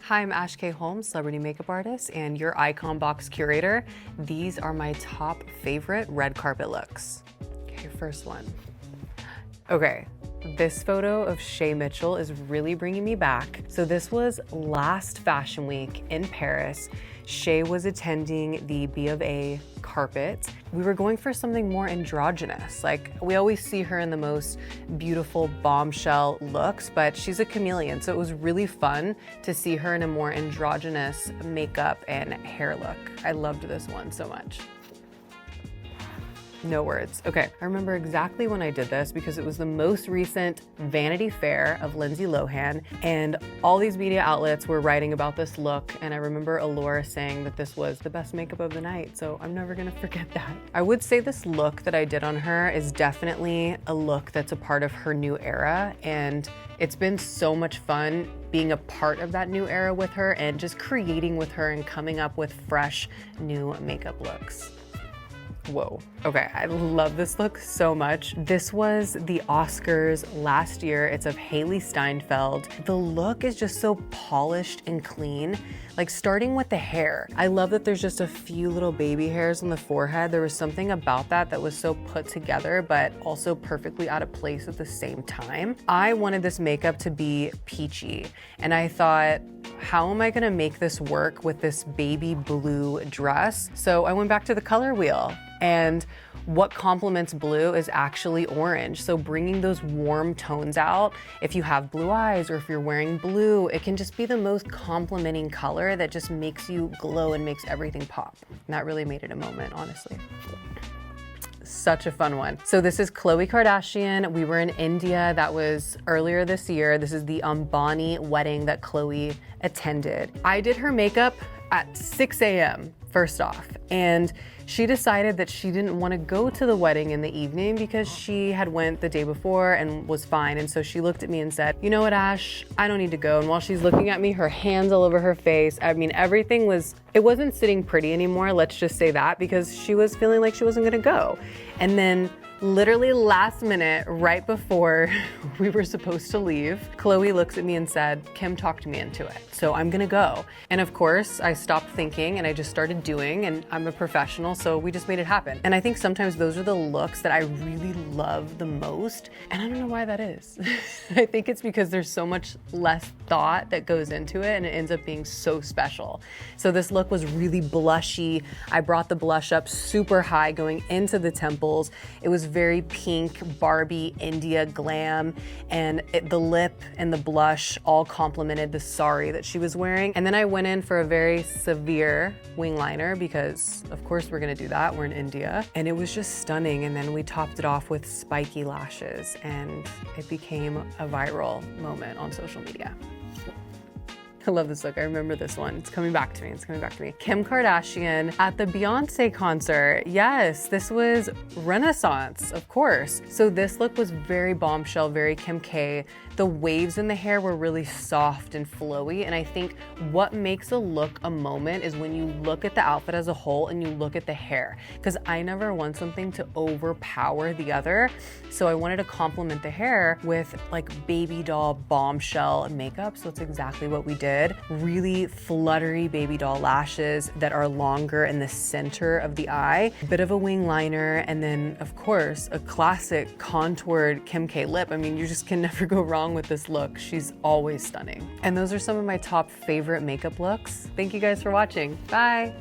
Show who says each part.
Speaker 1: Hi, I'm K Holm, celebrity makeup artist and your icon box curator. These are my top favorite red carpet looks. Okay, first one. Okay, this photo of Shay Mitchell is really bringing me back. So this was last Fashion Week in Paris. Shay was attending the B of A carpet. We were going for something more androgynous. Like, we always see her in the most beautiful bombshell looks, but she's a chameleon, so it was really fun to see her in a more androgynous makeup and hair look. I loved this one so much. No words. Okay, I remember exactly when I did this because it was the most recent Vanity Fair of Lindsay Lohan, and all these media outlets were writing about this look, and I remember Allure saying that this was the best makeup of the night, so I'm never gonna forget that. I would say this look that I did on her is definitely a look that's a part of her new era, and it's been so much fun being a part of that new era with her and just creating with her and coming up with fresh new makeup looks. Whoa. Okay, I love this look so much. This was the Oscars last year. It's of Haley Steinfeld. The look is just so polished and clean. Like, starting with the hair. I love that there's just a few little baby hairs on the forehead. There was something about that that was so put together, but also perfectly out of place at the same time. I wanted this makeup to be peachy, and I thought, how am I gonna make this work with this baby blue dress? So I went back to the color wheel, and what complements blue is actually orange. So bringing those warm tones out, if you have blue eyes or if you're wearing blue, it can just be the most complementing color that just makes you glow and makes everything pop. And that really made it a moment, honestly. Such a fun one. So this is Khloe Kardashian. We were in India. That was earlier this year. This is the Ambani wedding that Khloe attended. I did her makeup at 6 a.m. first off, and she decided that she didn't want to go to the wedding in the evening because she had went the day before and was fine. And so she looked at me and said, you know what, Ash, I don't need to go. And while she's looking at me, her hands all over her face, I mean, everything was, it wasn't sitting pretty anymore, let's just say that, because she was feeling like she wasn't gonna go. And then literally last minute, right before we were supposed to leave, Khloe looks at me and said, Kim talked me into it, so I'm gonna go. And of course, I stopped thinking and I just started doing, and I'm a professional, so we just made it happen. And I think sometimes those are the looks that I really love the most, and I don't know why that is. I think it's because there's so much less thought that goes into it, and it ends up being so special. So this look was really blushy. I brought the blush up super high going into the temples. It was very pink, Barbie, India glam, and the lip and the blush all complemented the sari that she was wearing. And then I went in for a very severe wing liner because of course we're gonna do that, we're in India. And it was just stunning. And then we topped it off with spiky lashes, and it became a viral moment on social media. I love this look. I remember this one. It's coming back to me. It's coming back to me. Kim Kardashian at the Beyonce concert. Yes, this was Renaissance, of course. So this look was very bombshell, very Kim K. The waves in the hair were really soft and flowy, and I think what makes a look a moment is when you look at the outfit as a whole and you look at the hair, because I never want something to overpower the other. So I wanted to complement the hair with like baby doll bombshell makeup, so it's exactly what we did. Really fluttery baby doll lashes that are longer in the center of the eye, a bit of a wing liner, and then of course a classic contoured Kim K lip. I mean, you just can never go wrong with this look. She's always stunning. And those are some of my top favorite makeup looks. Thank you guys for watching. Bye.